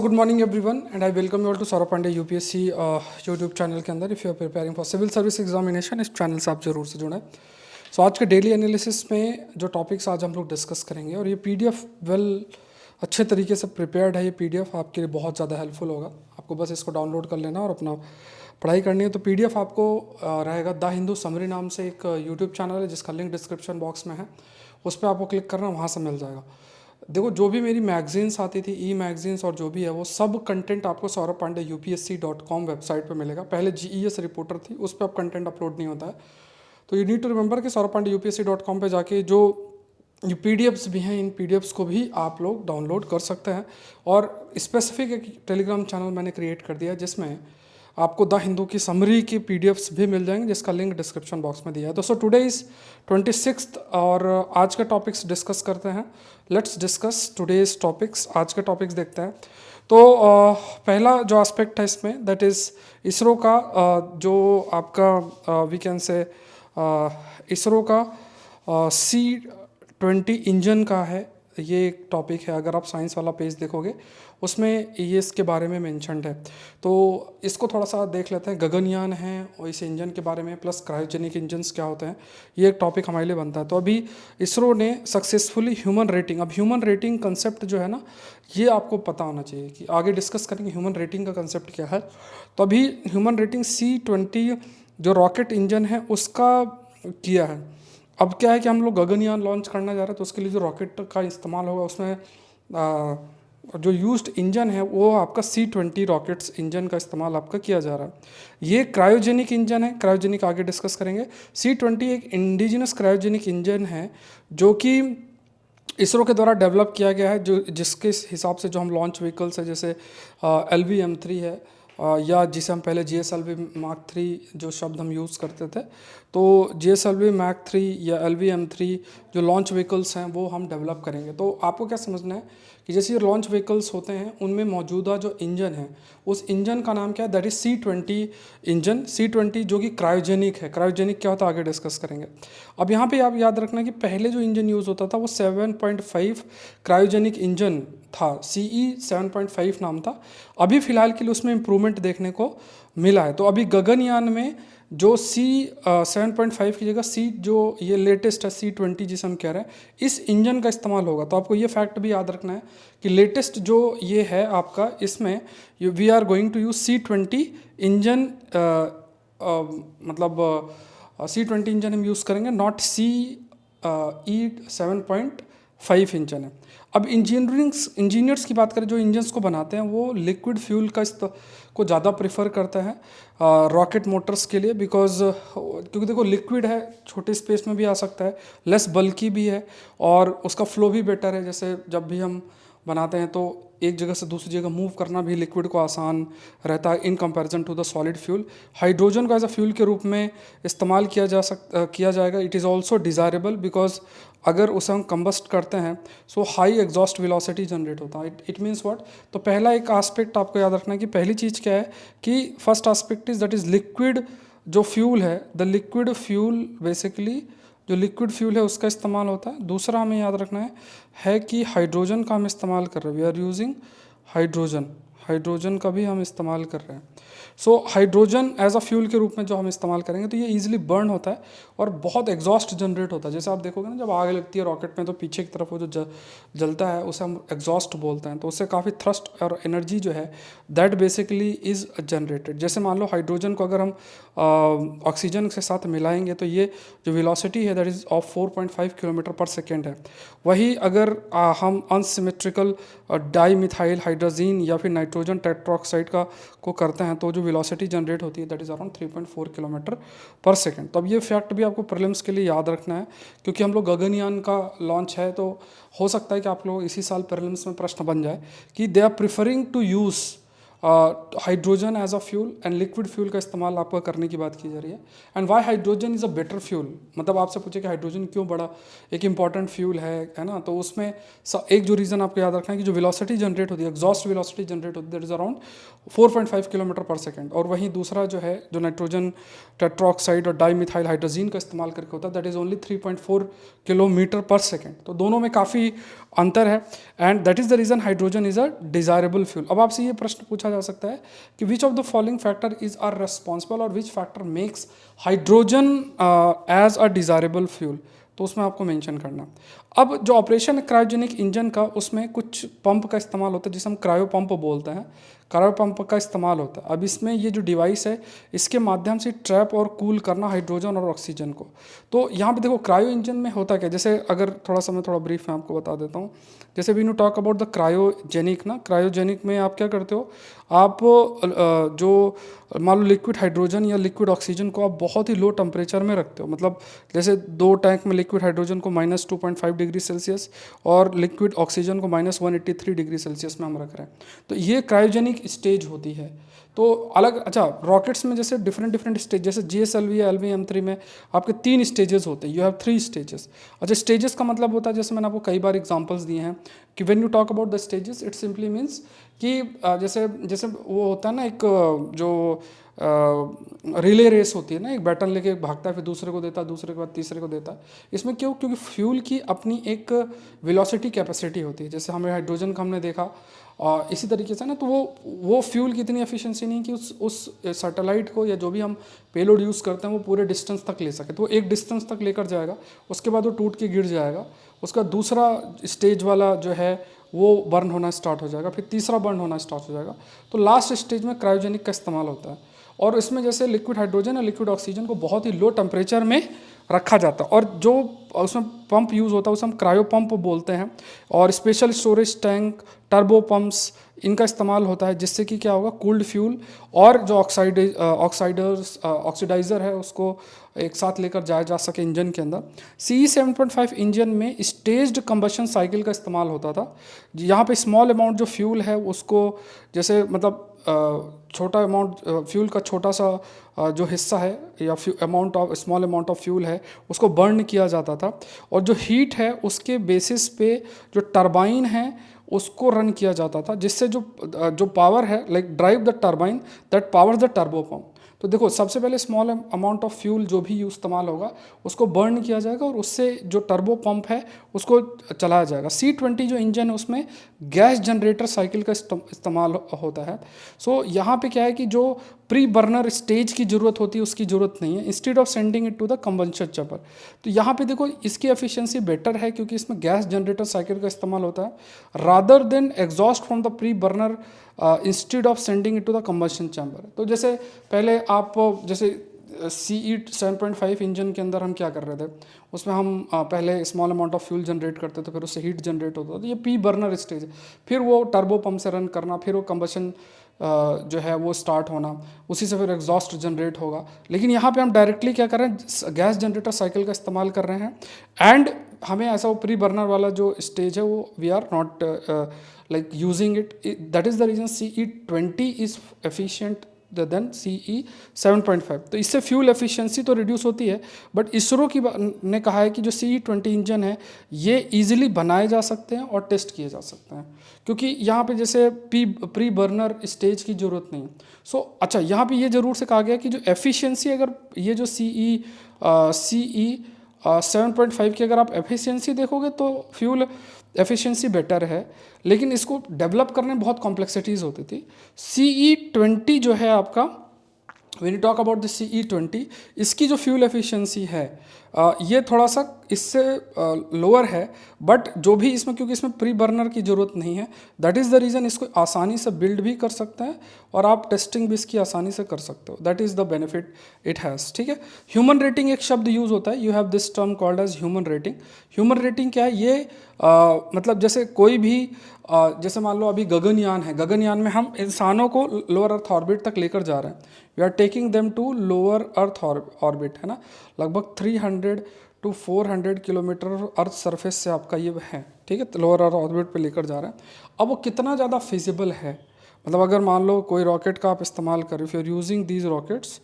Good morning everyone and I welcome you all to Saurabh Pandey UPSC YouTube channel के अंदर। If you are preparing for civil service examination, इस channel से आप जरूर से जुड़ें। आज के डेली एनालिसिस में जो टॉपिक्स आज हम लोग डिस्कस करेंगे, और ये पीडीएफ अच्छे तरीके से प्रिपेयर्ड है। ये पीडीएफ आपके लिए बहुत ज़्यादा हेल्पफुल होगा। आपको बस इसको डाउनलोड कर लेना और अपना पढ़ाई करनी है। तो पीडीएफ आपको रहेगा द हिंदू समरी नाम से एक यूट्यूब चैनल है जिसका लिंक डिस्क्रिप्शन बॉक्स में है। उस पर आपको क्लिक करना, वहाँ से मिल जाएगा। देखो, जो भी मेरी मैगजीन्स आती थी, ई मैगजीन्स और जो भी है, वो सब कंटेंट आपको सौरभ पांडे UPSC.com वेबसाइट पे मिलेगा। पहले GES रिपोर्टर थी, उस पर अब कंटेंट अपलोड नहीं होता है। तो यू नीड टू रिमेंबर कि सौरभ पांडे UPSC.com पे जाके जो ये PDFs भी हैं, इन PDFs को भी आप लोग डाउनलोड कर सकते हैं। और स्पेसिफिक एक टेलीग्राम चैनल मैंने क्रिएट कर दिया है जिसमें आपको द हिंदू की समरी की PDFs भी मिल जाएंगे, जिसका लिंक डिस्क्रिप्शन बॉक्स में दिया है। दोस्तों, टुडे इज़ 26 और आज का टॉपिक्स डिस्कस करते हैं। Let's discuss today's topics. आज के टॉपिक्स देखते हैं। तो पहला जो एस्पेक्ट है इसमें, दैट इज़ इसरो का जो आपका वी कैन से इसरो का C-20 इंजन का है। ये एक टॉपिक है। अगर आप साइंस वाला पेज देखोगे उसमें ये इसके बारे में मेंशन्ड है। तो इसको थोड़ा सा देख लेते हैं। गगनयान है और इस इंजन के बारे में, प्लस क्रायोजेनिक इंजन्स क्या होते हैं, ये एक टॉपिक हमारे लिए बनता है। तो अभी इसरो ने सक्सेसफुली ह्यूमन रेटिंग, अब ह्यूमन रेटिंग कंसेप्ट जो है ना, ये आपको पता होना चाहिए कि आगे डिस्कस करेंगे ह्यूमन रेटिंग का कंसेप्ट क्या है। तो अभी ह्यूमन रेटिंग C-20 जो रॉकेट इंजन है उसका किया है। अब क्या है कि हम लोग गगनयान लॉन्च करना जा रहे हैं, तो उसके लिए जो रॉकेट का इस्तेमाल होगा उसमें जो यूज्ड इंजन है वो आपका C-20 रॉकेट्स इंजन का इस्तेमाल आपका किया जा रहा है। ये क्रायोजेनिक इंजन है। क्रायोजेनिक आगे डिस्कस करेंगे। C-20 एक इंडिजिनस क्रायोजेनिक इंजन है जो कि इसरो के द्वारा डेवलप किया गया है, जो जिसके हिसाब से जो हम लॉन्च व्हीकल्स है, जैसे LV-M3 है, या जिसे हम पहले GSLV Mark 3 जो शब्द हम यूज़ करते थे, तो GSLV Mark 3 या LV-M3 जो लॉन्च व्हीकल्स हैं वो हम डेवलप करेंगे। तो आपको क्या समझना है कि जैसे ये लॉन्च व्हीकल्स होते हैं उनमें मौजूदा जो इंजन है, उस इंजन का नाम क्या है, that is C-20 engine. C-20 जो कि क्रायोजेनिक है। क्रायोजेनिक क्या होता है आगे डिस्कस करेंगे। अब यहाँ पे आप याद रखना कि पहले जो इंजन यूज़ होता था वो 7.5 क्रायोजेनिक इंजन था। CE-7.5 नाम था। अभी फ़िलहाल के लिए उसमें इम्प्रूवमेंट देखने को मिला है। तो अभी गगनयान में जो C-7.5 की जगह जो ये लेटेस्ट है C-20 जिसे हम कह रहे हैं, इस इंजन का इस्तेमाल होगा। तो आपको ये फैक्ट भी याद रखना है कि लेटेस्ट जो ये है आपका, इसमें we are going to use C-20 engine, मतलब C-20 इंजन हम यूज़ करेंगे, नॉट E-7.5 इंजन है। अब इंजीनियर्स की बात करें, जो इंजन्स को बनाते हैं वो लिक्विड फ्यूल को ज़्यादा प्रेफर करते हैं रॉकेट मोटर्स के लिए, बिकॉज क्योंकि देखो लिक्विड है, छोटे स्पेस में भी आ सकता है, लेस बल्कि भी है और उसका फ्लो भी बेटर है। जैसे जब भी हम बनाते हैं तो एक जगह से दूसरी जगह मूव करना भी लिक्विड को आसान रहता है in comparison to the solid fuel. Hydrogen को एज अ फ्यूल के रूप में इस्तेमाल किया जाएगा। It is also desirable because अगर उसे हम कंबस्ट करते हैं so high exhaust velocity generate होता है। It means what. तो पहला एक एस्पेक्ट आपको याद रखना है कि पहली चीज़ क्या है कि first aspect is that is liquid जो फ्यूल है, द लिक्विड फ्यूल बेसिकली जो लिक्विड फ्यूल है उसका इस्तेमाल होता है। दूसरा हमें याद रखना है कि हाइड्रोजन का हम इस्तेमाल कर रहे हैं। वी आर यूजिंग हाइड्रोजन का भी हम इस्तेमाल कर रहे हैं। So hydrogen as a fuel के रूप में जो हम इस्तेमाल करेंगे तो ये ईजिली बर्न होता है और बहुत एग्जॉस्ट जनरेट होता है। जैसे आप देखोगे ना, जब आग लगती है रॉकेट में तो पीछे की तरफ वो जो जलता है उसे हम एग्जॉस्ट बोलते हैं। तो उससे काफ़ी थ्रस्ट और एनर्जी जो है दैट बेसिकली इज़ जनरेटेड। जैसे मान लो हाइड्रोजन को अगर हम ऑक्सीजन के साथ मिलाएंगे तो ये जो वेलोसिटी है that is of 4.5 kilometre per second है। वही अगर हम अनसिमेट्रिकल डाई मिथाइल हाइड्रोजीन या फिर नाइट्रोजन टेट्राऑक्साइड को करते हैं तो जो वेलोसिटी जनरेट होती है that is around 3.4 kilometre per second. तो अब ये फैक्ट भी आपको प्रीलिम्स के लिए याद रखना है, क्योंकि हम लोग गगनयान का लॉन्च है तो हो सकता है कि आप लोग इसी साल प्रीलिम्स में प्रश्न बन जाए कि they are preferring to use hydrogen as a fuel and liquid fuel का इस्तेमाल आपका करने की बात की जा रही है। And Y hydrogen is a better fuel, मतलब आपसे पूछे कि हाइड्रोजन क्यों बड़ा एक इंपॉर्टेंट फ्यूल है ना, तो उसमें एक जो रीज़न आपको याद रखना है कि जो वेलोसिटी जनरेट होती है, एग्जॉस्ट वेलोसिटी जनरेट होती है, that is around 4.5 kilometre per second. और वहीं दूसरा जो है जो नाइट्रोजन टेट्रोक्साइड और डाईमिथाइल हाइड्रोजीन का इस्तेमाल करके होता है, that is only 3.4 kilometre per second. तो दोनों में काफ़ी अंतर है and that is the reason hydrogen is a desirable fuel. अब आपसे ये प्रश्न पूछा जा सकता है कि which of the following factor is are responsible और which factor makes hydrogen as a desirable fuel, तो उसमें आपको मेंशन करना। अब जो ऑपरेशन है क्रायोजेनिक इंजन का, उसमें कुछ पंप का इस्तेमाल होता है जिसे हम क्रायो पंप बोलते हैं, क्रायो पंप का इस्तेमाल होता है। अब इसमें ये जो डिवाइस है इसके माध्यम से ट्रैप और कूल करना हाइड्रोजन और ऑक्सीजन को। तो यहाँ पे देखो क्रायो इंजन में होता क्या, जैसे अगर थोड़ा ब्रीफ में आपको बता देता हूँ। जैसे we know talk about the cryogenic ना, क्रायोजेनिक में आप क्या करते हो, आप जो मान लो लिक्विड हाइड्रोजन या लिक्विड ऑक्सीजन को आप बहुत ही लो टेम्परेचर में रखते हो, मतलब जैसे 2 टैंक में लिक्विड हाइड्रोजन को -2.5 डिग्री सेल्सियस और लिक्विड ऑक्सीजन को -183 डिग्री सेल्सियस में हम रख रहे हैं, तो ये क्रायोजेनिक स्टेज होती है। तो अलग, अच्छा रॉकेट्स में जैसे डिफरेंट स्टेज, जैसे GSLV या LV-M3 में आपके 3 स्टेजेस होते हैं, यू हैव 3 स्टेजेस। अच्छा स्टेजेस का मतलब होता है, जैसे मैंने आपको कई बार एग्जांपल्स दिए हैं कि when you talk about the stages it simply means कि जैसे जैसे वो होता है ना एक जो रिले रेस होती है ना, एक बैटन लेके भागता है, फिर दूसरे को देता है, दूसरे के बाद तीसरे को देता है। इसमें क्यों, क्योंकि फ्यूल की अपनी एक वेलोसिटी कैपेसिटी होती है, जैसे हमें हाइड्रोजन का हमने देखा इसी तरीके से ना, तो वो फ्यूल की इतनी एफिशिएंसी नहीं कि उस सैटेलाइट को या जो भी हम पेलोड यूज़ करते हैं वो पूरे डिस्टेंस तक ले सके। तो वो एक डिस्टेंस तक लेकर जाएगा, उसके बाद वो टूट के गिर जाएगा, उसका दूसरा स्टेज वाला जो है वो बर्न होना स्टार्ट हो जाएगा, फिर तीसरा बर्न होना स्टार्ट हो जाएगा। तो लास्ट स्टेज में क्रायोजेनिक का इस्तेमाल होता है, और इसमें जैसे लिक्विड हाइड्रोजन और लिक्विड ऑक्सीजन को बहुत ही लो टेम्परेचर में रखा जाता है, और जो उसमें पंप यूज़ होता है उसे हम क्रायो पंप बोलते हैं, और special storage tank, turbo pumps, इनका इस्तेमाल होता है, जिससे कि क्या होगा, कूल्ड फ्यूल और जो ऑक्सीडाइज़र है उसको एक साथ लेकर जाया जा सके इंजन के अंदर। CE 7.5 इंजन में स्टेज्ड कंबशन साइकिल का इस्तेमाल होता था। यहाँ पे स्मॉल अमाउंट जो फ्यूल है उसको, जैसे मतलब छोटा अमाउंट फ्यूल का छोटा सा जो हिस्सा है या स्मॉल अमाउंट ऑफ फ्यूल है उसको बर्न किया जाता था, और जो हीट है उसके बेसिस पे जो टरबाइन है उसको रन किया जाता था, जिससे जो पावर है like drive the turbine that power the turbo pump. तो देखो सबसे पहले स्मॉल अमाउंट ऑफ फ्यूल जो भी इस्तेमाल होगा उसको बर्न किया जाएगा, और उससे जो टर्बो पंप है उसको चलाया जाएगा। C20 जो इंजन है उसमें गैस जनरेटर साइकिल का इस्तेमाल होता है। सो यहाँ पे क्या है कि जो प्री बर्नर स्टेज की ज़रूरत होती है उसकी ज़रूरत नहीं है, instead of sending it to the combustion chamber. तो यहाँ पे देखो इसकी एफिशिएंसी बेटर है क्योंकि इसमें गैस जनरेटर साइकिल का इस्तेमाल होता है rather than exhaust from the pre burner instead of sending it to the combustion chamber. तो जैसे पहले आप जैसे CE 7.5 इंजन के अंदर हम क्या कर रहे थे, उसमें हम पहले small amount of fuel generate करते थे, फिर उससे हीट जनरेट होता था, तो ये प्री बर्नर स्टेज है, फिर वो टर्बो पंप से रन करना, फिर वो कंबशन जो है वो स्टार्ट होना, उसी से फिर एग्जॉस्ट जनरेट होगा। लेकिन यहाँ पे हम डायरेक्टली क्या कर रहे हैं, गैस जनरेटर साइकिल का इस्तेमाल कर रहे हैं, एंड हमें ऐसा वो प्री बर्नर वाला जो स्टेज है वो we are not like using it, that is the reason CE20 is efficient than CE 7.5। तो इससे फ्यूल एफिशिएंसी तो रिड्यूस होती है, बट इसरो ने कहा है कि जो CE20 इंजन है ये इजीली बनाए जा सकते हैं और टेस्ट किए जा सकते हैं, क्योंकि यहाँ पे जैसे प्री बर्नर स्टेज की ज़रूरत नहीं। सो अच्छा यहाँ पे ये ज़रूर से कहा गया कि जो एफिशिएंसी, अगर ये जो CE 7.5 की अगर आप एफिशिएंसी देखोगे तो फ्यूल एफिशिएंसी बेटर है, लेकिन इसको डेवलप करने में बहुत कॉम्प्लेक्सिटीज़ होती थी। CE20 जो है आपका, when you talk about the CE20, इसकी जो फ्यूल एफिशिएंसी है ये थोड़ा सा इससे लोअर है, बट जो भी इसमें, क्योंकि इसमें प्री बर्नर की ज़रूरत नहीं है, दैट इज़ द रीज़न इसको आसानी से बिल्ड भी कर सकते हैं और आप टेस्टिंग भी इसकी आसानी से कर सकते हो, that is the benefit it has. ठीक है, ह्यूमन रेटिंग एक शब्द यूज़ होता है, you have this term called as human rating. Human rating क्या है, ये मतलब जैसे कोई भी जैसे मान लो अभी गगनयान है, गगनयान में हम इंसानों को लोअर अर्थ ऑर्बिट तक लेकर जा रहे हैं, we are taking them to lower earth orbit, है ना, लगभग 300 to 400 किलोमीटर अर्थ सरफेस से आपका ये है, ठीक है, लोअर अर्थ ऑर्बिट पे लेकर जा रहे हैं। अब वो कितना ज़्यादा फिजिबल है, मतलब अगर मान लो कोई रॉकेट का आप इस्तेमाल कर रहे हो, फिर यूजिंग दीज रॉकेट्स,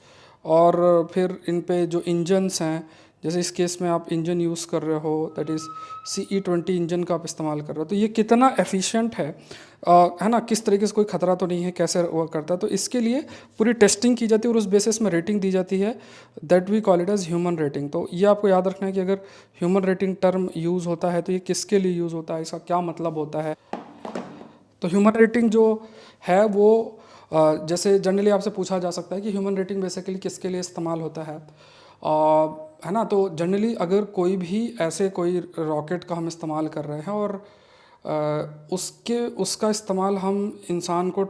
और फिर इन पे जो इंजन्स हैं, जैसे इस केस में आप इंजन यूज़ कर रहे हो, दैट इज़ CE-20 इंजन का आप इस्तेमाल कर रहे हो, तो ये कितना एफिशिएंट है ना, किस तरीके से कोई खतरा तो नहीं है, कैसे वर्क करता है, तो इसके लिए पूरी टेस्टिंग की जाती है और उस बेसिस में रेटिंग दी जाती है, that we call it as human rating. तो ये आपको याद रखना है कि अगर ह्यूमन रेटिंग टर्म यूज़ होता है तो ये किसके लिए यूज़ होता है, इसका क्या मतलब होता है। तो ह्यूमन रेटिंग जो है वो जैसे जनरली आपसे पूछा जा सकता है कि ह्यूमन रेटिंग बेसिकली किसके लिए इस्तेमाल होता है ना। तो जनरली अगर कोई भी ऐसे कोई रॉकेट का हम इस्तेमाल कर रहे हैं और उसका इस्तेमाल हम इंसान को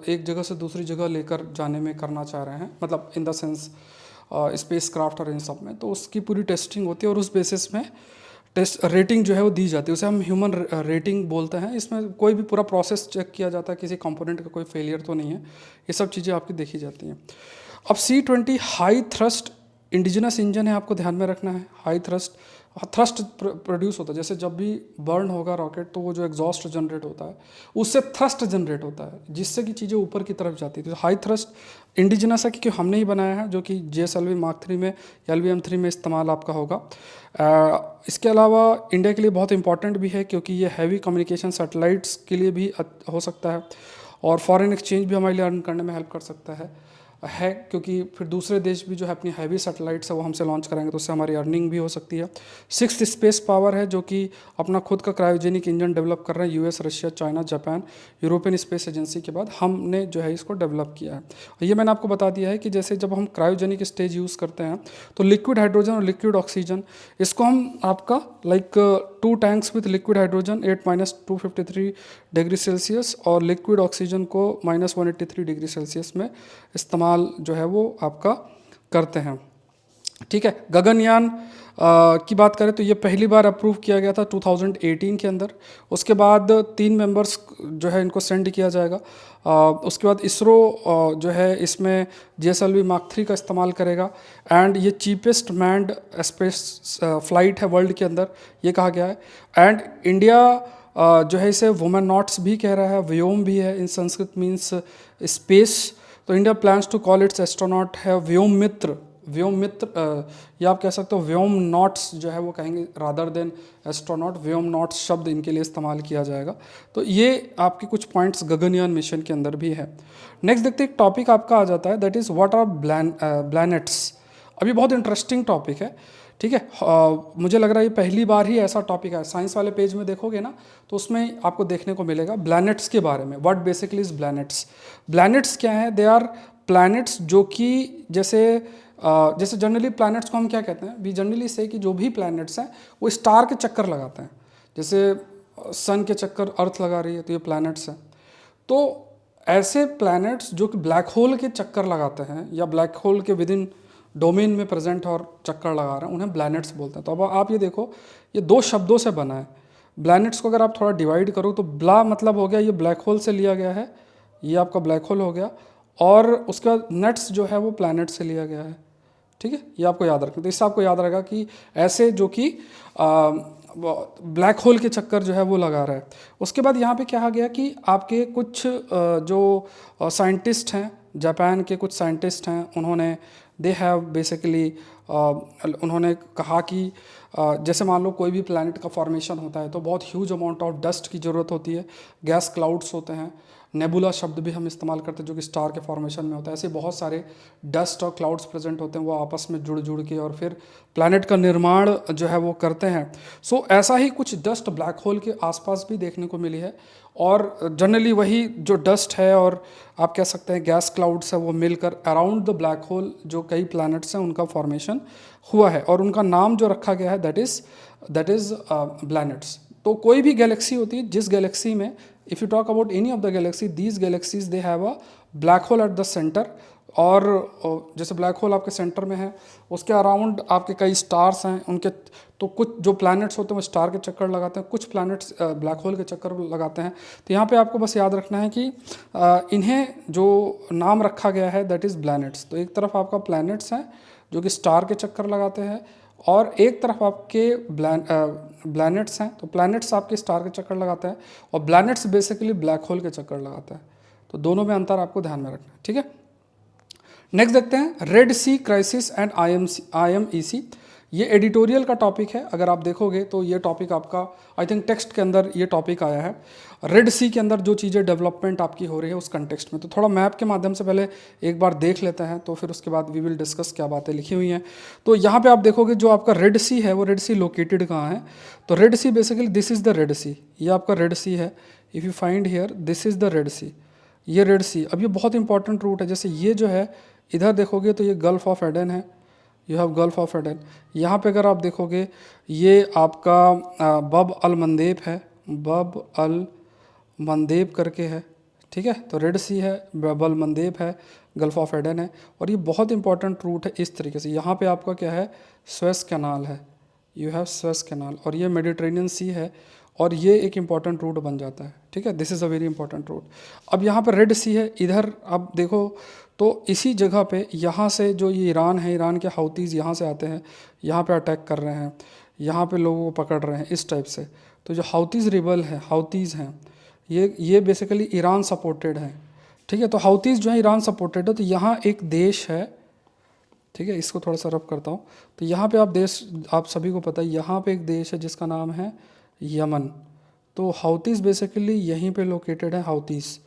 एक जगह से दूसरी जगह लेकर जाने में करना चाह रहे हैं, मतलब in the sense space craft और इन सब में, तो उसकी पूरी टेस्टिंग होती है और उस बेसिस में टेस्ट रेटिंग जो है वो दी जाती है, उसे हम ह्यूमन रेटिंग बोलते हैं। इसमें कोई भी पूरा प्रोसेस चेक किया जाता है, किसी कंपोनेंट का कोई फेलियर तो नहीं है, ये सब चीज़ें आपकी देखी जाती हैं। अब C-20 high thrust indigenous engine है, आपको ध्यान में रखना है। हाई थ्रस्ट थ्रस्ट प्रोड्यूस होता है, जैसे जब भी बर्न होगा रॉकेट तो वो जो एग्जॉस्ट जनरेट होता है उससे थ्रस्ट जनरेट होता है, जिससे कि चीज़ें ऊपर की तरफ जाती है। तो हाई थ्रस्ट इंडिजिनस है क्योंकि हमने ही बनाया है, जो कि JSLV Mark 3 में, LVM-3 में इस्तेमाल आपका होगा। इसके अलावा इंडिया के लिए बहुत इंपॉर्टेंट भी है क्योंकि ये हैवी कम्युनिकेशन सैटेलाइट्स के लिए भी हो सकता है और फॉरेन एक्सचेंज भी हमारे लिए अर्न करने में हेल्प कर सकता है, क्योंकि फिर दूसरे देश भी जो है अपनी हैवी सैटेलाइट्स है वो हमसे लॉन्च कराएंगे, तो उससे हमारी अर्निंग भी हो सकती है। 6th स्पेस पावर है जो कि अपना खुद का क्रायोजेनिक इंजन डेवलप कर रहे हैं, US, Russia, China, Japan, European space agency के बाद हमने जो है इसको डेवलप किया है। ये मैंने आपको बता दिया है कि जैसे जब हम क्रायोजेनिक स्टेज यूज़ करते हैं तो लिक्विड हाइड्रोजन और लिक्विड ऑक्सीजन, इसको हम आपका like 2 tanks with liquid hydrogen 8-253 degree Celsius और लिक्विड ऑक्सीजन को -183 डिग्री सेल्सियस में इस्तेमाल जो है वो आपका करते हैं। ठीक है, गगनयान की बात करें तो ये पहली बार अप्रूव किया गया था 2018 के अंदर। उसके बाद 3 मेंबर्स जो है इनको सेंड किया जाएगा। उसके बाद इसरो जो है इसमें JSLV Mark 3 का इस्तेमाल करेगा एंड ये चीपेस्ट मैन्ड स्पेस फ्लाइट है वर्ल्ड के अंदर, ये कहा गया है। एंड इंडिया जो है इसे वुमेन नॉट्स भी कह रहा है, व्योम भी है, इन संस्कृत मीन्स स्पेस। तो India plans to call its astronaut है व्योम मित्र। व्योम मित्र या आप कह सकते हो व्योम नॉट्स जो है वो कहेंगे रादर देन एस्ट्रोनॉट, व्योम नॉट्स शब्द इनके लिए इस्तेमाल किया जाएगा। तो ये आपके कुछ पॉइंट्स गगनयान मिशन के अंदर भी है। नेक्स्ट देखते हैं, एक टॉपिक आपका आ जाता है, that is what are planets. अभी बहुत इंटरेस्टिंग टॉपिक है, ठीक है। मुझे लग रहा है ये पहली बार ही ऐसा टॉपिक है, साइंस वाले पेज में देखोगे ना तो उसमें आपको देखने को मिलेगा प्लैनेट्स के बारे में। What basically is planets. Planets क्या है, दे आर प्लैनेट्स जो कि जैसे जनरली प्लैनेट्स को हम क्या कहते हैं, वी जनरली से कि जो भी प्लैनेट्स हैं वो स्टार के चक्कर लगाते हैं। जैसे सन के चक्कर अर्थ लगा रही है तो ये प्लैनेट्स हैं। तो ऐसे प्लैनेट्स जो कि ब्लैक होल के चक्कर लगाते हैं या ब्लैक होल के विद इन डोमेन में प्रेजेंट और चक्कर लगा रहे हैं, उन्हें प्लैनेट्स बोलते हैं। तो अब आप ये देखो, ये 2 शब्दों से बना है। प्लैनेट्स को अगर आप थोड़ा डिवाइड करो तो ब्ला मतलब हो गया ये ब्लैक होल से लिया गया है, ये आपका ब्लैक होल हो गया, और उसके बाद नेट्स जो है वो प्लैनेट से लिया गया है। ठीक है, ये आपको याद रखना। तो इससे आपको याद रहेगा कि ऐसे जो कि ब्लैक होल के चक्कर जो है वो लगा रहा है। उसके बाद यहाँ पे क्या आ गया कि आपके कुछ जो साइंटिस्ट हैं, जापान के कुछ साइंटिस्ट हैं, उन्होंने दे हैव बेसिकली उन्होंने कहा कि जैसे मान लो कोई भी प्लैनेट का फॉर्मेशन होता है तो बहुत ह्यूज अमाउंट ऑफ डस्ट की ज़रूरत होती है, गैस क्लाउड्स होते हैं, नेबुला शब्द भी हम इस्तेमाल करते हैं जो कि स्टार के फॉर्मेशन में होता है। ऐसे बहुत सारे डस्ट और क्लाउड्स प्रेजेंट होते हैं, वो आपस में जुड़ जुड़ के और फिर प्लैनेट का निर्माण जो है वो करते हैं। सो ऐसा ही कुछ डस्ट ब्लैक होल के आसपास भी देखने को मिली है, और जनरली वही जो डस्ट है और आप कह सकते हैं गैस क्लाउड्स है वो मिलकर अराउंड द ब्लैक होल जो कई प्लैनेट्स हैं उनका फॉर्मेशन हुआ है, और उनका नाम जो रखा गया है दैट इज़ प्लैनेट्स। तो कोई भी गैलेक्सी होती है, जिस गैलेक्सी में if you talk about any of the Galaxy, these galaxies they have a black hole at the centre, और जैसे ब्लैक होल आपके सेंटर में है, उसके अराउंड आपके कई स्टार्स हैं, उनके तो कुछ जो प्लैनेट्स होते हैं वो स्टार के चक्कर लगाते हैं, कुछ प्लैनेट्स ब्लैक होल के चक्कर लगाते हैं। तो यहाँ पे आपको बस याद रखना है कि इन्हें जो नाम रखा गया है दैट इज़ प्लैनेट्स। तो एक तरफ आपका प्लैनेट्स हैं जो कि स्टार के चक्कर लगाते हैं, और एक तरफ आपके प्लैनेट्स हैं, तो प्लैनेट्स आपके स्टार के चक्कर लगाते हैं, और प्लैनेट्स बेसिकली ब्लैक होल के चक्कर लगाते हैं। तो दोनों में अंतर आपको ध्यान में रखना है, ठीक है। नेक्स्ट देखते हैं Red Sea crisis and IMEC। ये एडिटोरियल का टॉपिक है, अगर आप देखोगे तो ये टॉपिक आपका आई थिंक टेक्स्ट के अंदर ये टॉपिक आया है। रेड सी के अंदर जो चीज़ें डेवलपमेंट आपकी हो रही है उस कंटेक्स्ट में, तो थोड़ा मैप के माध्यम से पहले एक बार देख लेते हैं, तो फिर उसके बाद वी विल डिस्कस क्या बातें लिखी हुई हैं। तो यहाँ पे आप देखोगे जो आपका रेड सी है वो रेड सी लोकेटेड कहाँ है, तो Red Sea basically this is the Red Sea, ये आपका रेड सी है। If you find here this is the Red Sea, ये रेड सी। अब ये बहुत इंपॉर्टेंट रूट है, जैसे ये जो है इधर देखोगे तो ये गल्फ ऑफ एडन है, you have gulf of Aden. यहाँ पे अगर आप देखोगे ये आपका बब अल मंदेब है, बब अल मंदेब करके है, ठीक है। तो रेड सी है, बब अल मंदेब है, गल्फ ऑफ एडन है, और ये बहुत इंपॉर्टेंट रूट है इस तरीके से। यहाँ पे आपका क्या है, स्वेस कैनाल है, यू हैव स्वेस कैनाल, और ये मेडिटेरेनियन सी है, और ये एक इम्पॉर्टेंट रूट बन जाता है, ठीक है। This is a very important route. अब यहाँ पर रेड सी है, इधर आप देखो तो इसी जगह पे यहाँ से जो ये ईरान है, ईरान के हाउतीज़ यहाँ से आते हैं, यहाँ पे अटैक कर रहे हैं, यहाँ पे लोगों को पकड़ रहे हैं इस टाइप से। तो जो हाउतीज़ रिबल है, हाउतीज़ हैं, ये बेसिकली ईरान सपोर्टेड है, ठीक है। तो हाउतीज़ जो है ईरान सपोर्टेड है। तो यहाँ एक देश है, ठीक है, इसको थोड़ा सा रब करता हूँ। तो यहाँ पे आप देश, आप सभी को पता है, यहाँ पे एक देश है जिसका नाम है यमन। तो हाउतीज़ बेसिकली यहीं पे लोकेटेड है, हाउतीज़,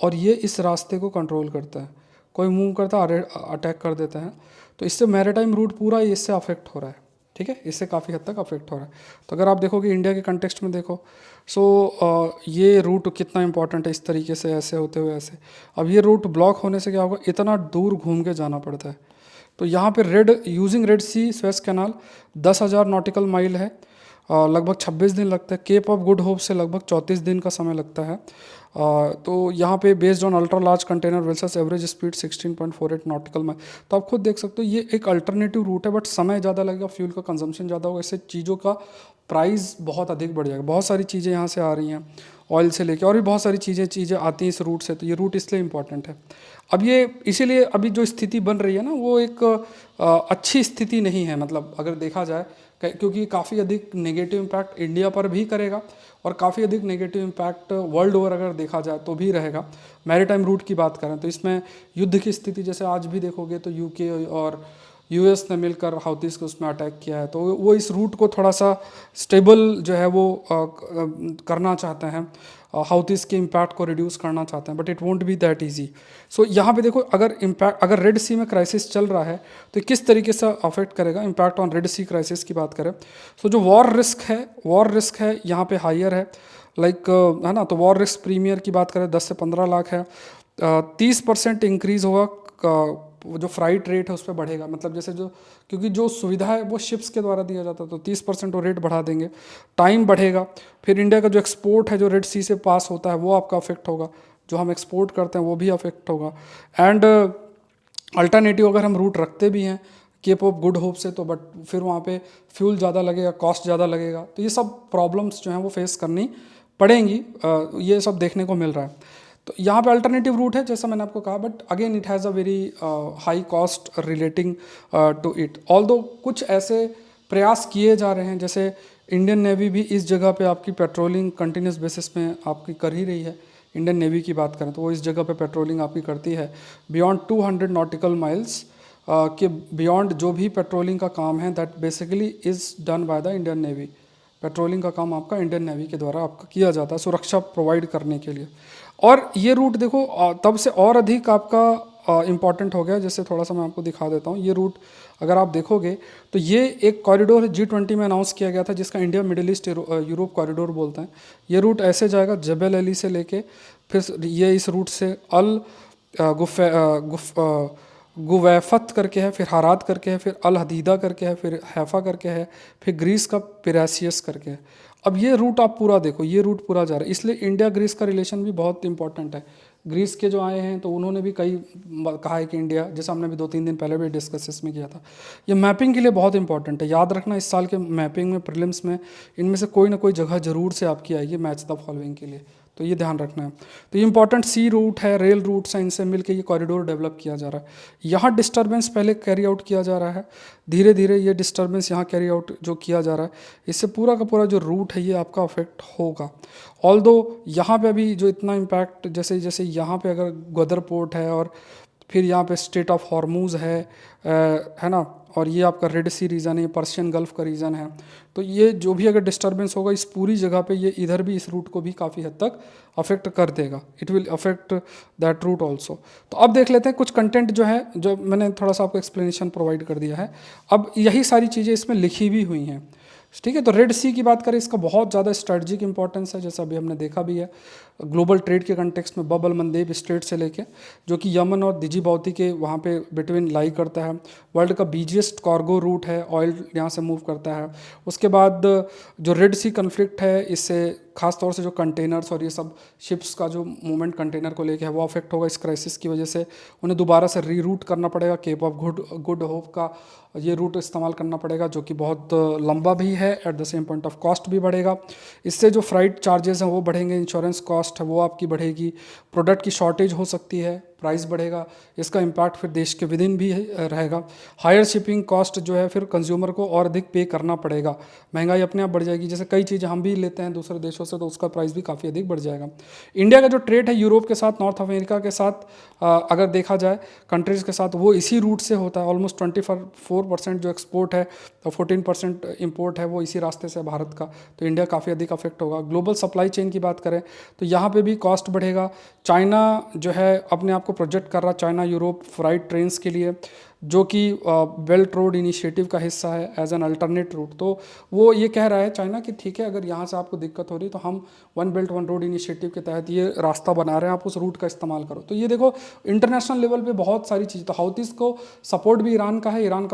और ये इस रास्ते को कंट्रोल करता है। कोई मूव करता है अटैक कर देता है, तो इससे मैरीटाइम रूट पूरा इससे अफेक्ट हो रहा है, ठीक है, इससे काफ़ी हद तक अफेक्ट हो रहा है। तो अगर आप देखोगे इंडिया के कंटेक्स्ट में देखो, सो ये रूट कितना इंपॉर्टेंट है, इस तरीके से ऐसे होते हुए ऐसे। अब ये रूट ब्लॉक होने से क्या होगा, इतना दूर घूम के जाना पड़ता है। तो यहाँ पे यूजिंग रेड सी स्वेस कैनाल 10,000 नॉटिकल माइल है, लगभग 26 दिन लगता है। केप ऑफ गुड होप से लगभग 34 दिन का समय लगता है। तो यहाँ पे based on ultra large container vessels average speed 16.48 nautical mile. तो आप खुद देख सकते हो ये एक अल्टरनेटिव रूट है, बट समय ज़्यादा लगेगा, फ्यूल का कंजम्पशन ज़्यादा होगा, इससे चीज़ों का प्राइस बहुत अधिक बढ़ जाएगा। बहुत सारी चीज़ें यहाँ से आ रही हैं, ऑयल से लेके और भी बहुत सारी चीज़ें आती हैं इस रूट से, तो ये रूट इसलिए इम्पॉर्टेंट है। अब ये इसीलिए अभी जो स्थिति बन रही है ना, वो एक अच्छी स्थिति नहीं है, मतलब अगर देखा जाए, क्योंकि काफ़ी अधिक नेगेटिव इम्पैक्ट इंडिया पर भी करेगा, और काफ़ी अधिक नेगेटिव इम्पैक्ट वर्ल्ड ओवर अगर देखा जाए तो भी रहेगा। मैरीटाइम रूट की बात करें तो इसमें युद्ध की स्थिति, जैसे आज भी देखोगे तो यूके और यूएस ने मिलकर हाउतीज़ को उसमें अटैक किया है, तो वो इस रूट को थोड़ा सा स्टेबल जो है वो करना चाहते हैं, हाउतीज़ के इम्पैक्ट को रिड्यूस करना चाहते हैं, but it won't be that easy. So यहाँ पे देखो, अगर रेड सी में क्राइसिस चल रहा है तो किस तरीके से अफेक्ट करेगा, impact on Red Sea crisis की बात करें। सो जो वॉर रिस्क है यहाँ पे हायर है, लाइक है ना। तो वॉर रिस्क प्रीमियर की बात करें 10 से 15 लाख है, 30% इंक्रीज़ होगा, जो फ्राइट रेट है उस पर बढ़ेगा, मतलब जैसे जो, क्योंकि जो सुविधा है वो शिप्स के द्वारा दिया जाता है, तो 30% वो रेट बढ़ा देंगे, टाइम बढ़ेगा। फिर इंडिया का जो एक्सपोर्ट है जो रेड सी से पास होता है वो आपका अफेक्ट होगा, जो हम एक्सपोर्ट करते हैं वो भी अफेक्ट होगा। एंड अल्टरनेटिव अगर हम रूट रखते भी हैं केप ऑफ गुड होप से, तो बट फिर वहाँ पे फ्यूल ज़्यादा लगेगा, कॉस्ट ज़्यादा लगेगा, तो ये सब प्रॉब्लम्स जो हैं वो फेस करनी पड़ेंगी, ये सब देखने को मिल रहा है। तो यहाँ पे अल्टरनेटिव रूट है जैसा मैंने आपको कहा, but again it has a very high cost relating to it. Although कुछ ऐसे प्रयास किए जा रहे हैं, जैसे इंडियन नेवी भी इस जगह पे आपकी पेट्रोलिंग कंटिन्यूस बेसिस में आपकी कर ही रही है। इंडियन नेवी की बात करें तो वो इस जगह पे पेट्रोलिंग आपकी करती है बियॉन्ड 200 नॉटिकल माइल्स के बियॉन्ड। जो भी पेट्रोलिंग का काम है that basically is done by the Indian navy. Patrolling का काम आपका इंडियन नेवी के द्वारा आपका किया जाता है सुरक्षा प्रोवाइड करने के लिए। और ये रूट देखो तब से और अधिक आपका इम्पॉर्टेंट हो गया, जैसे थोड़ा सा मैं आपको दिखा देता हूँ। ये रूट अगर आप देखोगे तो ये एक कॉरिडोर G20 में अनाउंस किया गया था, जिसका India middle east Europe corridor बोलते हैं। ये रूट ऐसे जाएगा जबल अली से लेके, फिर ये इस रूट से अल गुवैफत करके है, फिर हारात करके है, फिर अल हदीदा करके है, फिर हैफा करके है, फिर ग्रीस का पिरासियस करके है। अब ये रूट आप पूरा देखो, ये रूट पूरा जा रहा है, इसलिए इंडिया ग्रीस का रिलेशन भी बहुत इंपॉर्टेंट है। ग्रीस के जो आए हैं तो उन्होंने भी कई कहा है कि इंडिया, जैसा हमने भी 2-3 दिन पहले भी डिस्कस इसमें किया था, ये मैपिंग के लिए बहुत इंपॉर्टेंट है। याद रखना इस साल के मैपिंग में, प्रीलिम्स में, इनमें से कोई ना कोई जगह जरूर से आपकी आएगी मैच द फॉलोइंग के लिए। तो ये ध्यान रखना है। तो ये इंपॉर्टेंट सी रूट है, रेल रूट्स हैं, इनसे मिलकर ये कॉरिडोर डेवलप किया जा रहा है। यहाँ डिस्टर्बेंस पहले कैरी आउट किया जा रहा है, धीरे धीरे ये डिस्टर्बेंस यहाँ कैरी आउट जो किया जा रहा है, इससे पूरा का पूरा जो रूट है ये आपका अफेक्ट होगा। ऑल्दो यहाँ पे अभी जो इतना इम्पैक्ट, जैसे जैसे यहाँ पे अगर ग्वादर पोर्ट है और फिर यहाँ पे स्ट्रेट ऑफ हॉर्मूज है ना, और ये आपका रेड सी रीजन है, पर्शियन गल्फ का रीजन है, तो ये जो भी अगर डिस्टर्बेंस होगा इस पूरी जगह पे, ये इधर भी इस रूट को भी काफ़ी हद तक अफेक्ट कर देगा। It will affect that route also. तो अब देख लेते हैं कुछ कंटेंट जो है, जो मैंने थोड़ा सा आपको एक्सप्लेनेशन प्रोवाइड कर दिया है। अब यही सारी चीज़ें इसमें लिखी भी हुई हैं, ठीक है। तो रेड सी की बात करें, इसका बहुत ज़्यादा स्ट्रेटजिक इंपॉर्टेंस है, जैसा अभी हमने देखा भी है ग्लोबल ट्रेड के कंटेक्स्ट में। बब अल मंदेब स्ट्रेट से लेके, जो कि यमन और दिजिबाउती के वहाँ पे बिटवीन लाई करता है, वर्ल्ड का बिगेस्ट कार्गो रूट है, ऑयल यहाँ से मूव करता है। उसके बाद जो रेड सी कन्फ्लिक्ट है, इससे खास तौर से जो कंटेनर्स और ये सब शिप्स का जो मूवमेंट कंटेनर को लेके है वो अफेक्ट होगा। इस क्राइसिस की वजह से उन्हें दोबारा से रीरूट करना पड़ेगा, केप ऑफ गुड होप का ये रूट इस्तेमाल करना पड़ेगा, जो कि बहुत लंबा भी है, at the same point of cost भी बढ़ेगा। इससे जो फ्राइट चार्जेस हैं वो बढ़ेंगे, इंश्योरेंस कॉस्ट है वो आपकी बढ़ेगी, प्रोडक्ट की शॉर्टेज हो सकती है, प्राइस बढ़ेगा, इसका इम्पैक्ट फिर देश के विदिन भी रहेगा। हायर शिपिंग कॉस्ट जो है फिर कंज्यूमर को और अधिक पे करना पड़ेगा, महंगाई अपने आप बढ़ जाएगी। जैसे कई चीज़ें हम भी लेते हैं दूसरे देशों से, तो उसका प्राइस भी काफ़ी अधिक बढ़ जाएगा। इंडिया का जो ट्रेड है यूरोप के साथ, नॉर्थ अमेरिका के साथ अगर देखा जाए कंट्रीज़ के साथ, वो इसी रूट से होता है। ऑलमोस्ट 24% जो एक्सपोर्ट है और 14% इम्पोर्ट है वो इसी रास्ते से भारत का, तो इंडिया काफ़ी अधिक अफेक्ट होगा। ग्लोबल सप्लाई चेन की बात करें तो यहाँ पे भी कॉस्ट बढ़ेगा। चाइना जो है अपने आप को प्रोजेक्ट कर रहा, चाइना यूरोप फ्राइट ट्रेन्स के लिए, जो कि बेल्ट रोड इनिशिएटिव का हिस्सा है एज एन अल्टरनेट रूट। तो वो ये कह रहा है चाइना कि ठीक है, अगर यहाँ से आपको दिक्कत हो रही तो हम one belt one road initiative के तहत ये रास्ता बना रहे हैं, आप उस रूट का इस्तेमाल करो। तो ये देखो इंटरनेशनल लेवल पे बहुत सारी चीज़, तो हाउतीज़ को सपोर्ट भी ईरान का है, ईरान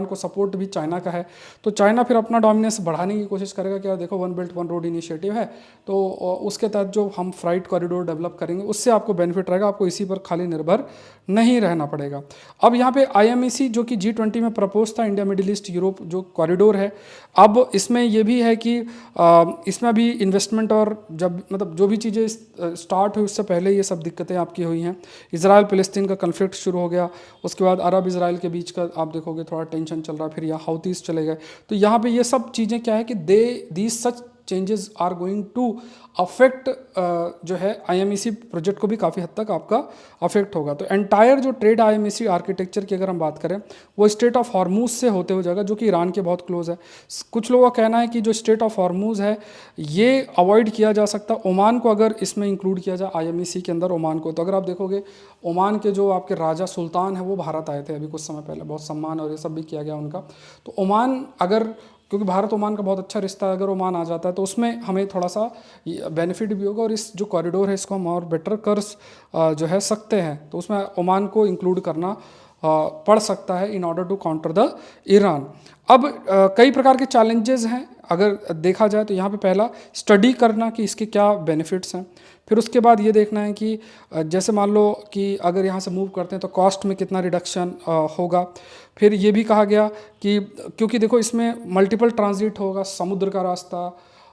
को सपोर्ट भी चाइना का है। तो चाइना फिर अपना डोमिनेंस बढ़ाने की कोशिश करेगा कि यार देखो one belt one road initiative है, तो उसके तहत जो हम फ्राइट कॉरिडोर डेवलप करेंगे उससे आपको बेनिफिट रहेगा, आपको इसी पर खाली निर्भर नहीं रहना पड़ेगा। अब यहाँ पे IMEC जो कि G20 में प्रपोज था, इंडिया मिडिल ईस्ट यूरोप जो कॉरिडोर है, अब इसमें ये भी है कि इसमें अभी इन्वेस्टमेंट और जब मतलब जो भी चीज़ें स्टार्ट हुई उससे पहले ये सब दिक्कतें आपकी हुई हैं। इजराइल फिलिस्तीन का कन्फ्लिक्ट शुरू हो गया, उसके बाद अरब इजराइल के बीच का आप देखोगे थोड़ा टेंशन चल रहा है, फिर यहाँ हाउतीज़ चले गए। तो यहाँ पे ये सब चीज़ें क्या है कि these such changes are going to affect जो है IMEC प्रोजेक्ट को भी काफ़ी हद तक आपका अफेक्ट होगा। तो एंटायर जो ट्रेड IMEC आर्किटेक्चर की अगर हम बात करें, वो स्ट्रेट ऑफ हॉर्मूज से होते हुए जाएगा, जो कि ईरान के बहुत क्लोज है। कुछ लोगों का कहना है कि जो स्ट्रेट ऑफ हॉर्मूज है ये अवॉइड किया जा सकता है, ओमान को अगर इसमें इंक्लूड किया जाए IMEC के अंदर ओमान को। तो अगर आप देखोगे ओमान के जो आपके राजा सुल्तान है वो भारत आए थे अभी कुछ समय पहले, बहुत सम्मान और ये सब भी किया गया उनका। तो ओमान अगर, क्योंकि भारत ओमान का बहुत अच्छा रिश्ता है, अगर ओमान आ जाता है तो उसमें हमें थोड़ा सा बेनिफिट भी होगा, और इस जो कॉरिडोर है इसको हम और बेटर कर जो है सकते हैं। तो उसमें ओमान को इंक्लूड करना पड़ सकता है in order to counter the Iran. अब कई प्रकार के चैलेंजेस हैं अगर देखा जाए तो। यहाँ पे पहला स्टडी करना कि इसके क्या बेनिफिट्स हैं, फिर उसके बाद ये देखना है कि जैसे मान लो कि अगर यहाँ से मूव करते हैं तो कॉस्ट में कितना रिडक्शन होगा। फिर ये भी कहा गया कि क्योंकि देखो इसमें मल्टीपल ट्रांजिट होगा, समुद्र का रास्ता,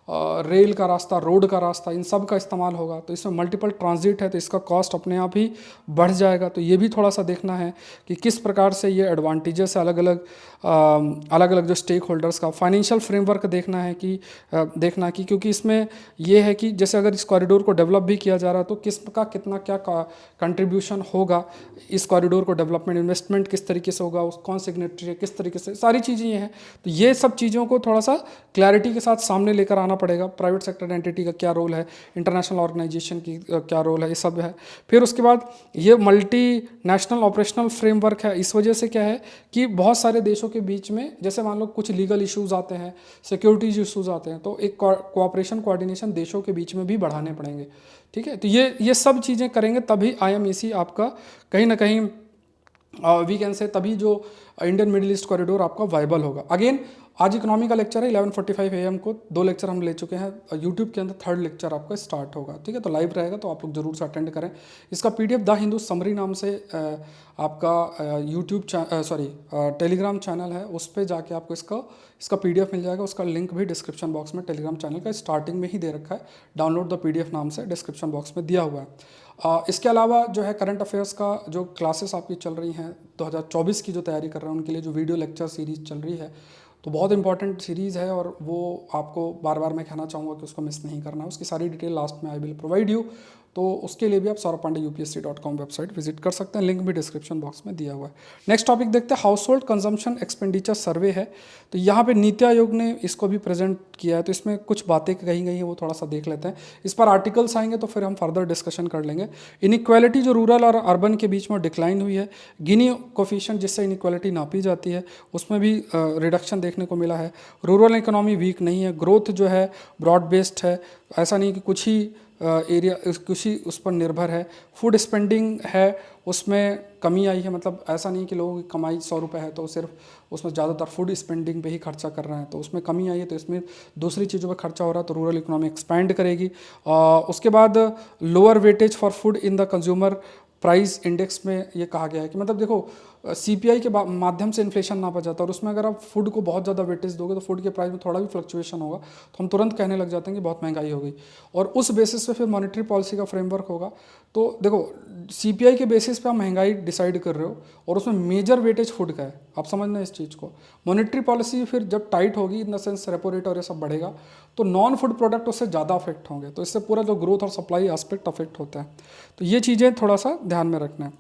रेल का रास्ता, रोड का रास्ता, इन सब का इस्तेमाल होगा, तो इसमें मल्टीपल ट्रांजिट है तो इसका कॉस्ट अपने आप ही बढ़ जाएगा। तो ये भी थोड़ा सा देखना है कि किस प्रकार से ये एडवांटेजेस है अलग अलग जो स्टेक होल्डर्स का। फाइनेंशियल फ्रेमवर्क देखना है कि क्योंकि इसमें ये है कि जैसे अगर इस कॉरिडोर को डेवलप भी किया जा रहा है तो किसका कितना क्या कंट्रीब्यूशन होगा इस कॉरिडोर को डेवलपमेंट, इन्वेस्टमेंट किस तरीके से होगा, कौन सिग्नेटरी है, किस तरीके से, सारी चीज़ें ये हैं। तो ये सब चीज़ों को थोड़ा सा क्लैरिटी के साथ सामने लेकर आना पड़ेगा। प्राइवेट सेक्टर एंटिटी का क्या रोल है, इंटरनेशनल ऑर्गेनाइजेशन की क्या रोल है, ये सब है। फिर उसके बाद ये मल्टी नेशनल ऑपरेशनल फ्रेमवर्क है। इस वजह से क्या है कि बहुत सारे देशों के बीच में जैसे मान लो कुछ लीगल इश्यूज आते हैं, सिक्योरिटीज इश्यूज आते हैं, तो एक कोऑपरेशन कोऑर्डिनेशन देशों के बीच में भी बढ़ाने पड़ेंगे, ठीक है। तो ये सब चीज़ें करेंगे तभी IMEC आपका कहीं ना कहीं वी कैन से तभी जो इंडियन मिडिल ईस्ट कॉरिडोर आपका वाइबल होगा। अगेन आज इकोनॉमी का लेक्चर है 11:45 AM को, 2 लेक्चर हम ले चुके हैं यूट्यूब के अंदर, 3rd लेक्चर आपका स्टार्ट होगा, ठीक है। तो लाइव रहेगा तो आप लोग जरूर से अटेंड करें। इसका PDF द हिंदू समरी नाम से आपका यूट्यूब टेलीग्राम चैनल है, उस पर जाके आपको इसका PDF मिल जाएगा। उसका लिंक भी डिस्क्रिप्शन बॉक्स में टेलीग्राम चैनल का स्टार्टिंग में ही दे रखा है, डाउनलोड द PDF नाम से डिस्क्रिप्शन बॉक्स में दिया हुआ है। इसके अलावा जो है करंट अफेयर्स का जो क्लासेस आपकी चल रही हैं 2024 की जो तैयारी कर रहे हैं उनके लिए जो वीडियो लेक्चर सीरीज चल रही है, तो बहुत इंपॉर्टेंट सीरीज़ है और वो आपको बार बार मैं कहना चाहूँगा कि उसको मिस नहीं करना है। उसकी सारी डिटेल लास्ट में आई विल प्रोवाइड यू, तो उसके लिए भी आप saurabh-pandey-upsc.com वेबसाइट विजिट कर सकते हैं, लिंक भी डिस्क्रिप्शन बॉक्स में दिया हुआ है। नेक्स्ट टॉपिक देखते हैं, हाउस होल्ड कंजम्पशन एक्सपेंडिचर सर्वे है। तो यहाँ पे नीति आयोग ने इसको भी प्रेजेंट किया है, तो इसमें कुछ बातें कही गई हैं वो थोड़ा सा देख लेते हैं। इस पर आर्टिकल्स आएंगे तो फिर हम फर्दर डिस्कशन कर लेंगे। इनइक्वालिटी जो रूरल और अर्बन के बीच में डिक्लाइन हुई है, गिनी कोफिशिएंट जिससे इनइक्वालिटी नापी जाती है उसमें भी रिडक्शन देखने को मिला है। रूरल इकोनॉमी वीक नहीं है, ग्रोथ जो है ब्रॉड बेस्ड है, ऐसा नहीं कि कुछ ही एरिया कुछ ही उस पर निर्भर है। फूड स्पेंडिंग है उसमें कमी आई है, मतलब ऐसा नहीं कि लोगों की कमाई 100 रुपये है तो सिर्फ उसमें ज़्यादातर फूड स्पेंडिंग पे ही खर्चा कर रहे हैं, तो उसमें कमी आई है। तो इसमें दूसरी चीज़ों पे खर्चा हो रहा है, तो रूरल इकोनॉमी एक्सपैंड करेगी। उसके बाद lower weightage for food in the consumer price index में ये कहा गया है कि मतलब देखो CPI के माध्यम से इन्फ्लेशन नापा जाता है और उसमें अगर आप फूड को बहुत ज़्यादा वेटेज दोगे तो फूड के प्राइस में थोड़ा भी फ्लक्चुएशन होगा तो हम तुरंत कहने लग जाते हैं कि बहुत महंगाई हो गई, और उस बेसिस पे फिर मॉनेटरी पॉलिसी का फ्रेमवर्क होगा। तो देखो CPI के बेसिस पे आप महंगाई डिसाइड कर रहे हो और उसमें मेजर वेटेज फूड का है, आप समझना इस चीज़ को। मॉनेटरी पॉलिसी फिर जब टाइट होगी in the sense repo rate और ये सब बढ़ेगा तो नॉन फूड प्रोडक्ट उससे ज़्यादा अफेक्ट होंगे, तो इससे पूरा जो ग्रोथ और सप्लाई एस्पेक्ट अफेक्ट होता है। तो ये चीज़ें थोड़ा सा ध्यान में रखना है।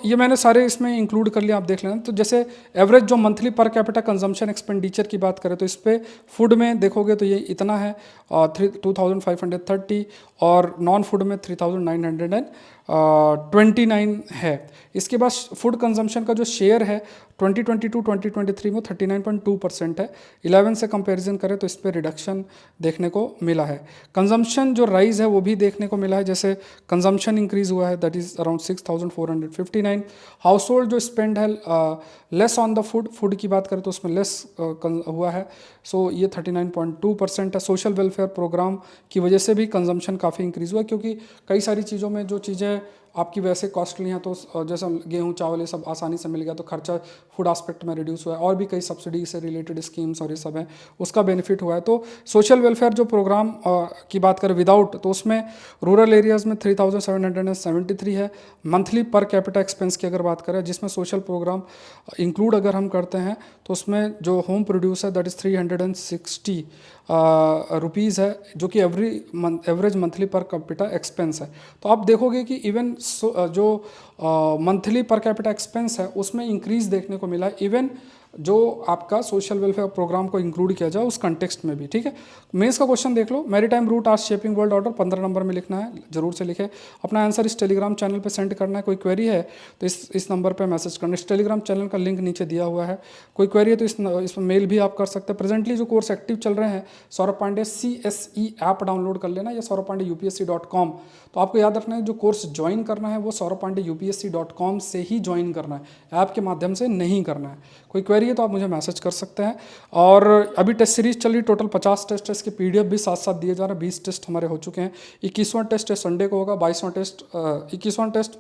ये मैंने सारे इसमें इंक्लूड कर लिया, आप देख लेना। तो जैसे एवरेज जो monthly per capita consumption expenditure की बात करें तो इस पर फूड में देखोगे तो ये इतना है 2530 और नॉन फूड में 3929 है। इसके बाद फूड कंजम्पशन का जो शेयर है 2022-2023 में 39.2% है। 11 से कंपैरिजन करें तो इस पर रिडक्शन देखने को मिला है। कंजम्पशन जो राइज है वो भी देखने को मिला है, जैसे कंजम्पशन इंक्रीज हुआ है that is around 6459। House hold जो स्पेंड है लेस ऑन द फूड की बात करें तो उसमें लेस हुआ है, ये 39.2% है। सोशल वेलफेयर प्रोग्राम की वजह से भी कंजम्पशन काफ़ी इंक्रीज हुआ, क्योंकि कई सारी चीज़ों में जो चीज़ें आपकी वैसे कॉस्टली हैं तो जैसा गेहूँ चावल ये सब आसानी से मिल गया तो खर्चा फूड एस्पेक्ट में रिड्यूस हुआ है, और भी कई सब्सिडी से रिलेटेड स्कीम्स और ये सब हैं उसका बेनिफिट हुआ है। तो सोशल वेलफेयर जो प्रोग्राम की बात करें विदाउट, तो उसमें रूरल एरियाज़ में 3773 है। मंथली पर कैपिटा एक्सपेंस की अगर बात करें जिसमें सोशल प्रोग्राम इंक्लूड अगर हम करते हैं तो उसमें जो होम प्रोड्यूस है दैट इज़ 360 रुपीज़ है, जो कि average monthly per capita expense है। तो आप देखोगे कि इवन जो मंथली पर कैपिटा एक्सपेंस है उसमें इंक्रीज देखने को मिला है, इवन जो आपका सोशल वेलफेयर प्रोग्राम को इंक्लूड किया जाए उस कंटेक्स्ट में भी, ठीक है। मेंस का क्वेश्चन देख लो, maritime route are shaping world order 15 number में लिखना है, जरूर से लिखे। अपना आंसर इस टेलीग्राम चैनल पे सेंड करना है। कोई क्वेरी है तो इस नंबर पे मैसेज करना। इस टेलीग्राम चैनल का लिंक नीचे दिया हुआ है, कोई क्वेरी है तो इस मेल भी आप कर सकते हैं। प्रेजेंटली जो कोर्स एक्टिव चल रहे हैं Saurabh Pandey CSE app download कर लेना या saurabh-pandey-upsc.com। तो आपको याद रखना है जो कोर्स ज्वाइन करना है वो saurabh-pandey-upsc.com से ही ज्वाइन करना है, ऐप के माध्यम से नहीं करना है। कोई क्वेरी है तो आप मुझे मैसेज कर सकते हैं। और अभी टेस्ट सीरीज चल रही, टोटल 50 टेस्ट है, इसके PDF भी साथ साथ दिए जा रहे हैं। 20 टेस्ट हमारे हो चुके हैं। 21वां टेस्ट संडे को होगा, 21वां टेस्ट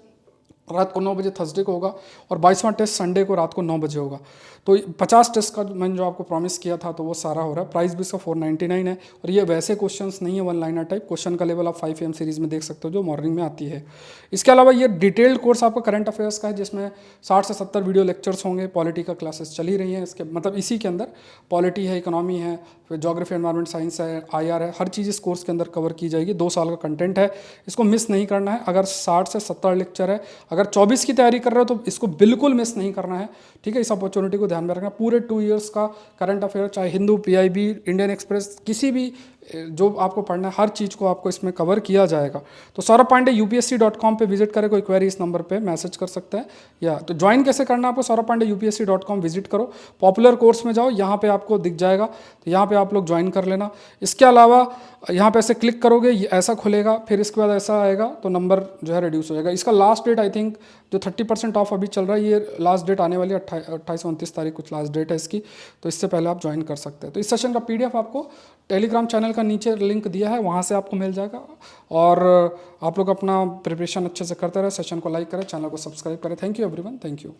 रात को 9 बजे थर्सडे को होगा और 22वां टेस्ट संडे को रात को 9 बजे होगा। तो 50 टेस्ट का मैंने जो आपको प्रॉमिस किया था तो वो सारा हो रहा है। प्राइस भी इसका 499 है और ये वैसे क्वेश्चंस नहीं है वन लाइनर टाइप, क्वेश्चन का लेवल आप 5 AM सीरीज में देख सकते हो जो मॉर्निंग में आती है। इसके अलावा ये डिटेल्ड कोर्स आपका करंट अफेयर्स का है जिसमें 60 से 70 वीडियो लेक्चर्स होंगे। पॉलिटी का क्लासेस चल ही रही हैं, इसके मतलब इसी के अंदर पॉलिटी है, इकोनॉमी है, फिर जोग्राफी एनवायरमेंट साइंस है, IR है, हर चीज़ इस कोर्स के अंदर कवर की जाएगी। 2 साल का कंटेंट है, इसको मिस नहीं करना है। अगर 60 से 70 लेक्चर है, अगर 24 की तैयारी कर रहे हो तो इसको बिल्कुल मिस नहीं करना है, ठीक है। इस अपॉर्चुनिटी को ध्यान में रखना। पूरे 2 इयर्स का करंट अफेयर, चाहे हिंदू, PIB, इंडियन एक्सप्रेस, किसी भी जो आपको पढ़ना है हर चीज़ को आपको इसमें कवर किया जाएगा। तो सौरभ पांडे UPSC.com पे विजिट करें, कोई क्वेरी इस नंबर पे मैसेज कर सकते हैं। या तो ज्वाइन कैसे करना है आपको, सौरभ पांडे UPSC.com विजिट करो, पॉपुलर कोर्स में जाओ, यहाँ पे आपको दिख जाएगा, तो यहाँ पे आप लोग ज्वाइन कर लेना। इसके अलावा यहाँ पे ऐसे क्लिक करोगे, ये ऐसा खुलेगा, फिर इसके बाद ऐसा आएगा, तो नंबर जो है रिड्यूस हो जाएगा। इसका लास्ट डेट आई थिंक जो 30% ऑफ अभी चल रहा है, ये लास्ट डेट आने वाली है 28-29 तारीख कुछ लास्ट डेट है इसकी, तो इससे पहले आप ज्वाइन कर सकते हैं। तो इस सेशन का PDF आपको टेलीग्राम चैनल का नीचे लिंक दिया है, वहाँ से आपको मिल जाएगा। और आप लोग अपना प्रिपरेशन अच्छे से करते रहे, सेशन को लाइक करें, चैनल को सब्सक्राइब करें। Thank you everyone, thank you.